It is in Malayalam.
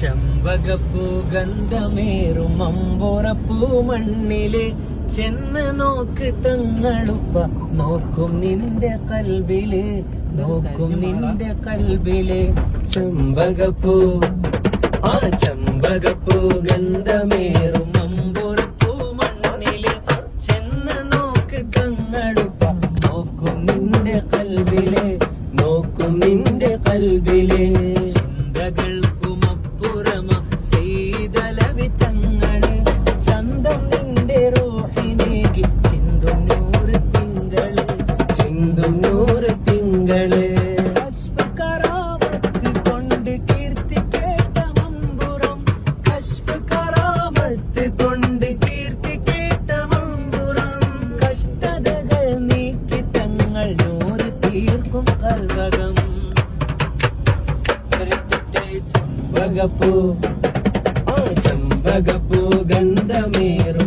ചെമ്പകപ്പൂ ഗന്ധമേറും അമ്പുറപ്പൂ മണ്ണില് ചെന്ന് നോക്ക് തങ്ങളുപ്പ നോക്കും നിന്റെ കൽബില് നോക്കും നിന്റെ കൽബില് ചെമ്പകപ്പൂ ചെമ്പകപ്പൂ ഗന്ധമേറും അമ്പുറപ്പൂ മണ്ണില് ചെന്ന് നോക്ക് തങ്ങളുപ്പ നോക്കും നിന്റെ കൽബില് നോക്കും നിന്റെ കൽബില് ചിന്തകൾക്കുമപ്പുറമ ചെയ്തലവി തങ്ങള് ചന്തം നിന്റെ റൂഹിനേക്ക് ചിന്തും നൂറ് തിങ്കള് ചിന്തും നൂറ് തിങ്കള് കശ്ഫ് കൊണ്ട് കീർത്തി കേട്ട മമ്പുറം കശ്ഫ് കൊണ്ട് കീർത്തി കേട്ട മമ്പുറം കഷ്ടതകൾ നീക്കി തങ്ങൾ നൂറ് തീർക്കും കൽവകം ചെമ്പകപ്പൂ ചെമ്പകപ്പൂ ഗന്ധമേറും